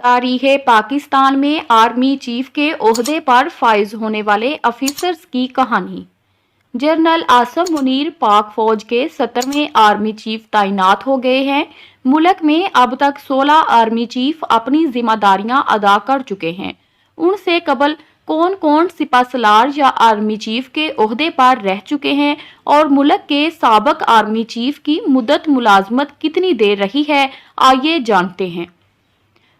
तारीख़ पाकिस्तान में army chief के ओहदे पर फाइज होने वाले ऑफिसर्स की कहानी। जनरल आसम मुनीर पाक फौज के 17वें आर्मी चीफ तैनात हो गए हैं। मुल्क में अब तक 16 आर्मी चीफ अपनी जिम्मेदारियां अदा कर चुके हैं। उनसे कबल कौन कौन सिपासलार या आर्मी चीफ के ओहदे पर रह चुके हैं और मुल्क के साबक आर्मी चीफ की मुद्दत मुलाजमत कितनी देर रही है, आइए जानते हैं।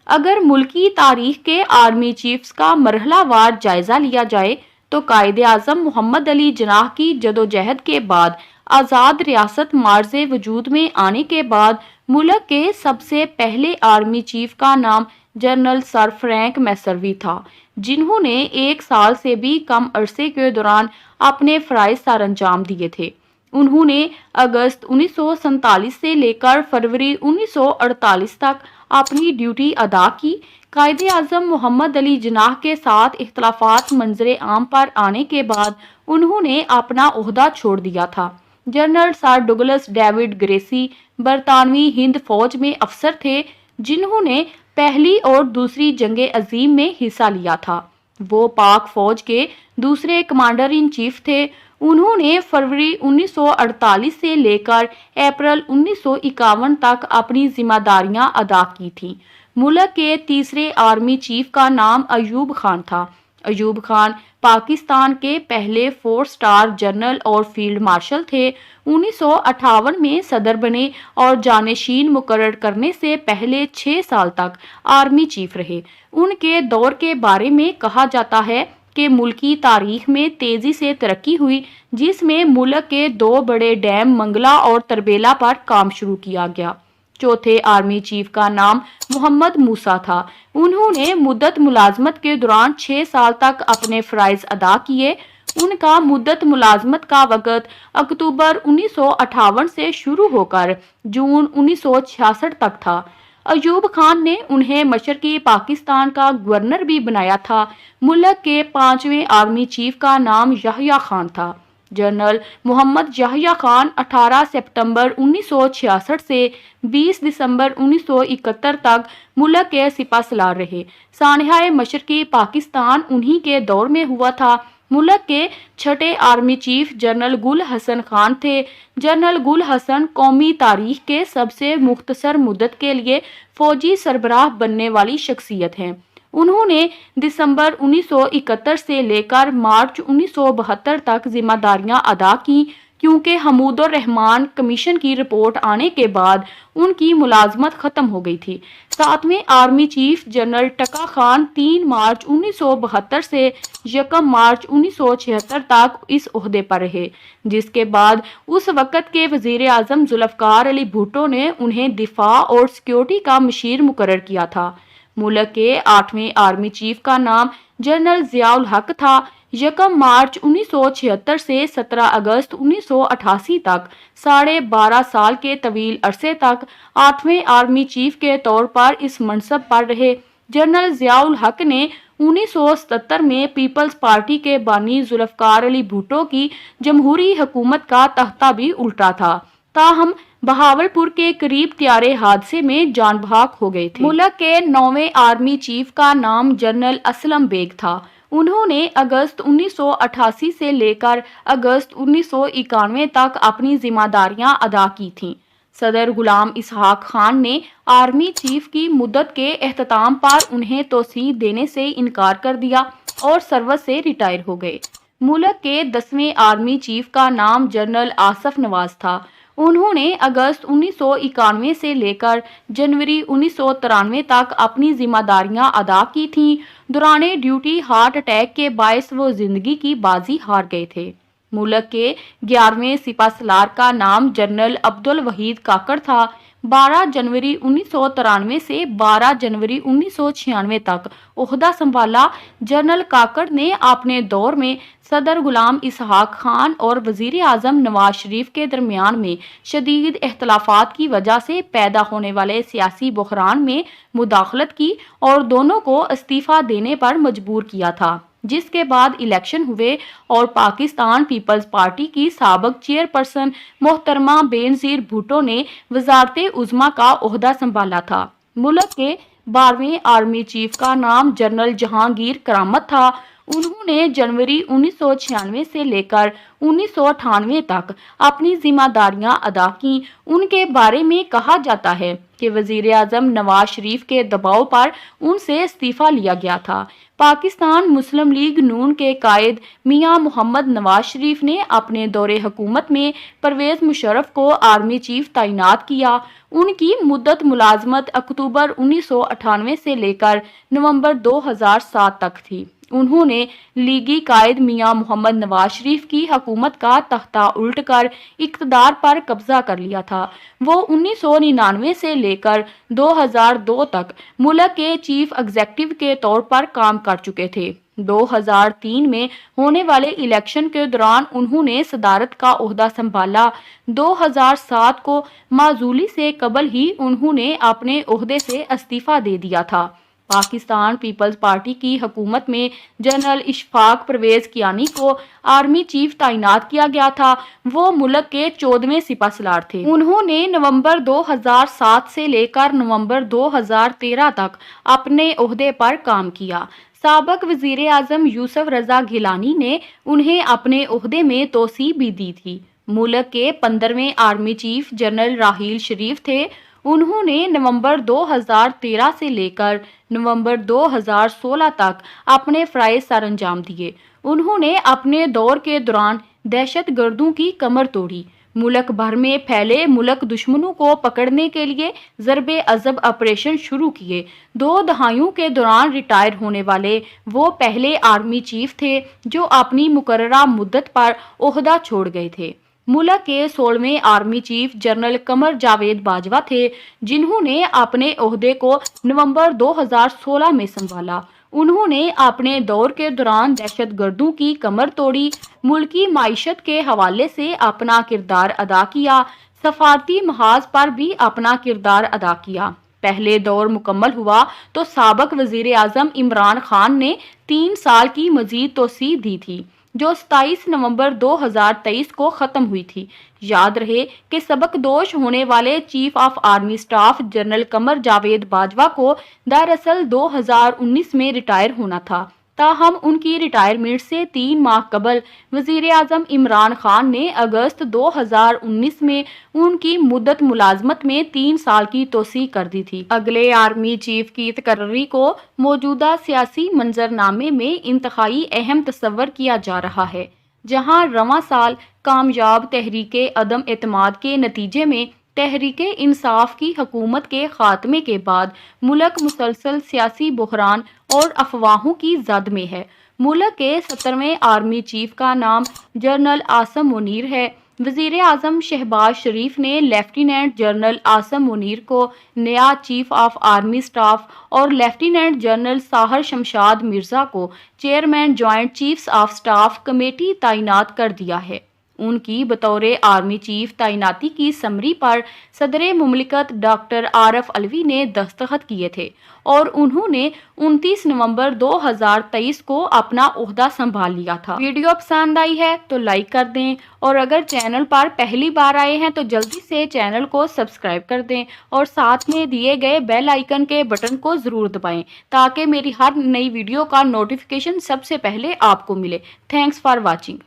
अगर मुल्की तारीख के आर्मी चीफ्स का मरहलावार जायजा लिया जाए तो कायदे आज़म मोहम्मद अली जिन्नाह की जदोजहद के बाद आज़ाद रियासत मार्ज़े वजूद में आने के बाद मुल्क के सबसे पहले आर्मी चीफ का नाम जनरल सर फ्रैंक मैसर्वी था, जिन्होंने 1 साल से भी कम अरसे के दौरान अपने फ़राइज़ सर अंजाम दिए थे। उन्होंने अगस्त 1947 से लेकर फरवरी 1948 तक अपनी ड्यूटी अदा की। कायदे आज़म मोहम्मद अली जिन्नाह के साथ इख्तलाफात मंजरे आम पर आने के बाद उन्होंने अपना ओहदा छोड़ दिया था। General sir Douglas David Gracey बरतानवी हिंद फौज में अफसर थे, जिन्होंने पहली और दूसरी जंगे अजीम में हिस्सा लिया था। वो पाक फौज के दूसरे कमांडर इन चीफ थे। उन्होंने फरवरी 1948 से लेकर अप्रैल 1951 तक अपनी जिम्मेदारियां अदा की थीं। मुल्क के तीसरे आर्मी चीफ का नाम अयूब खान था। अयूब खान पाकिस्तान के पहले 4 स्टार जनरल और फील्ड मार्शल थे। 1958 में सदर बने और जानशीन मुकर्रर करने से पहले 6 साल तक आर्मी चीफ रहे। उनके दौर के बारे में कहा जाता है कि मुल्की तारीख में तेजी से तरक्की हुई, जिसमें मुल्क के 2 बड़े डैम मंगला और तरबेला पर काम शुरू किया गया। चौथे आर्मी चीफ का नाम मोहम्मद मूसा था। उन्होंने मुद्दत मुलाजमत के दौरान 6 साल तक अपने फ़राइज़ अदा किए। उनका मुद्दत मुलाजमत का वक़्त अक्टूबर 1958 से शुरू होकर जून 1966 तक था। अयूब खान ने उन्हें मशरकी पाकिस्तान का गवर्नर भी बनाया था। मुल्क के 5वें आर्मी चीफ का नाम याह्या खान था। जनरल मोहम्मद याह्या खान 18 सितंबर 1966 से 20 दिसंबर 1971 तक मुल्क के सिपासलार रहे। सानहाए मशरकी पाकिस्तान उन्हीं के दौर में हुआ था। मुल्क के 6ठे आर्मी चीफ जनरल गुल हसन खान थे। जनरल गुल हसन कौमी तारीख के सबसे मुख्तसर मुद्दत के लिए फौजी सरबराह बनने वाली शख्सियत हैं। उन्होंने दिसंबर 1971 से लेकर मार्च 1972 तक जिम्मेदारियां अदा की, क्योंकि हमूदुर रहमान कमीशन की रिपोर्ट आने के बाद उनकी मुलाजमत खत्म हो गई थी। 7वें आर्मी चीफ जनरल टका खान 3 मार्च 1972 से 1 मार्च 1976 तक इस ओहदे पर रहे, जिसके बाद उस वक़्त के वज़ीर आज़म जुल्फ़िकार अली भुट्टो ने उन्हें दिफा और सिक्योरिटी का मशीर मुकर्रर किया था। मुल्क के 8वें आर्मी चीफ का नाम जनरल ज़ियाउल हक था। 1 मार्च 1976 से 17 अगस्त 1988 तक 12.5 साल के तवील अरसे तक 8वें आर्मी चीफ के तौर पर इस मनसब पर रहे। जनरल ज़ियाउल हक ने 1977 में पीपल्स पार्टी के बानी जुल्फ़िकार अली भुट्टो की जमहूरी हुकूमत का तख्ता भी उल्टा था। ताहम बहावलपुर के करीब त्यारे हादसे में जान बहक हो गए थे। मुल्क के 9वें आर्मी चीफ का नाम जनरल असलम बेग था। उन्होंने अगस्त 1988 से लेकर अगस्त 1991 तक अपनी जिम्मेदारियां अदा की थीं। सदर गुलाम इसहाक खान ने आर्मी चीफ की मुद्दत के एख्तिताम पर उन्हें तौसीह देने से इनकार कर दिया और सर्विस से रिटायर हो गए। मुल्क के 10वें आर्मी चीफ का नाम जनरल आसफ नवाज था। उन्होंने अगस्त 1991 से लेकर जनवरी 1993 तक अपनी जिम्मेदारियां अदा की थीं। दौरान ड्यूटी हार्ट अटैक के बायस वो जिंदगी की बाजी हार गए थे। मुल्क के 11वें सिपासलार का नाम जनरल अब्दुल वहीद काकड़ था। 12 जनवरी 1993 से 12 जनवरी 1996 तक ओहदा संभाला। जनरल काकड़ ने अपने दौर में सदर गुलाम इसहाक खान और वजीर आज़म नवाज शरीफ के दरमियान में शदीद इख्तलाफात की वजह से पैदा होने वाले सियासी बहरान में मुदाखलत की और दोनों को इस्तीफ़ा देने पर मजबूर किया था, जिसके बाद इलेक्शन हुए और पाकिस्तान पीपल्स पार्टी की साबिक चेयरपर्सन मोहतरमा बेनज़ीर भुट्टो ने वज़ारत उज़्मा का ओहदा संभाला था। मुल्क के 12वें आर्मी चीफ का नाम जनरल जहांगीर करामत था। उन्होंने जनवरी 1996 से लेकर 1998 तक अपनी जिम्मेदारियां अदा की। उनके बारे में कहा जाता है कि वजीर आजम नवाज शरीफ के दबाव पर उनसे इस्तीफा लिया गया था। पाकिस्तान मुस्लिम लीग नून के कायद मियां मोहम्मद नवाज शरीफ ने अपने दौरे हुकूमत में परवेज मुशर्रफ को आर्मी चीफ तैनात किया। उनकी मुद्दत मुलाजमत अक्टूबर 1998 से लेकर नवंबर 2007 तक थी। उन्होंने लीगी कायद मियां मोहम्मद नवाज शरीफ की हुकूमत का तख्ता उल्ट कर इक़्तिदार पर कब्जा कर लिया था। वो 1999 से लेकर 2002 तक मुल्क के चीफ एग्जीक्यूटिव के तौर पर काम कर चुके थे। 2003 में होने वाले इलेक्शन के दौरान उन्होंने सदारत का ओहदा संभाला। 2007 को माजूली से कबल ही उन्होंने अपने ओहदे से इस्तीफा दे दिया था। पाकिस्तान पीपल्स पार्टी की हुकूमत में जनरल इशफाक परवेज कियानी को आर्मी चीफ तैनात किया गया था। वो मुल्क के 14वें सिपहसालार थे। उन्होंने नवंबर 2007 से लेकर नवंबर 2013 तक अपने ओहदे पर काम किया। साबिक वजीर आजम यूसुफ रजा गिलानी ने उन्हें अपने ओहदे में तोसी भी दी थी। मुल्क के 15वें आर्मी चीफ जनरल राहील शरीफ थे। उन्होंने नवंबर 2013 से लेकर नवंबर 2016 तक अपने फ़राइज़ सर अंजाम दिए। उन्होंने अपने दौर के दौरान दहशत गर्दों की कमर तोड़ी। मुल्क भर में फैले मुल्क दुश्मनों को पकड़ने के लिए ज़रबे अज़ब ऑपरेशन शुरू किए। 2 दहाइयों के दौरान रिटायर होने वाले वो पहले आर्मी चीफ थे जो अपनी मुकर्ररा मुद्दत पर ओहदा छोड़ गए थे। मुल्क के 16वें army chief general Qamar Javed Bajwa थे, जिन्होंने अपने ओहदे को नवंबर 2016 में संभाला। उन्होंने अपने दौर के दौरान दहशत गर्दों की कमर तोड़ी, मुल्की माईशत के हवाले से अपना किरदार अदा किया, सफारती महाज पर भी अपना किरदार अदा किया। पहले दौर मुकम्मल हुआ तो साबिक वजीर आजम इमरान खान ने 3 साल की मजीद तोसी दी थी, जो 27 नवंबर 2023 को ख़त्म हुई थी। याद रहे कि सबकदोश होने वाले chief of army staff general Qamar Javed Bajwa को दरअसल 2019 में रिटायर होना था। ताहम उनकी रिटायरमेंट से 3 माह कबल वजीर आजम इमरान खान ने अगस्त 2019 में उनकी मुद्दत मुलाजमत में 3 साल की तोसी कर दी थी। अगले आर्मी चीफ की तकर्री को मौजूदा सियासी मंजरनामे में इंतहाई अहम तस्वर किया जा रहा है, जहां रवां साल कामयाब तहरीके अदम एतमाद के नतीजे में तहरीके इंसाफ की हुकूमत के खात्मे के बाद मुल्क मुसलसल सियासी बहरान और अफवाहों की जद में है। मुल्क के 17वें आर्मी चीफ का नाम जनरल आसम मुनीर है। वजीर आजम शहबाज शरीफ ने लेफ्टिनेंट जनरल आसम मुनीर को नया चीफ ऑफ आर्मी स्टाफ और लेफ्टिनेंट जनरल साहर शमशाद मिर्जा को chairman joint chiefs of staff committee तैनात कर दिया है। उनकी बतौर आर्मी चीफ तैनाती की समरी पर सदर मुमलिकत डॉक्टर आरफ अलवी ने दस्तखत किए थे और उन्होंने 29 नवंबर 2023 को अपना ओहदा संभाल लिया था। वीडियो पसंद आई है तो लाइक कर दें और अगर चैनल पर पहली बार आए हैं तो जल्दी से चैनल को सब्सक्राइब कर दें और साथ में दिए गए बेल आइकन के बटन को ज़रूर दबाएं ताकि मेरी हर नई वीडियो का नोटिफिकेशन सबसे पहले आपको मिले। Thanks for watching.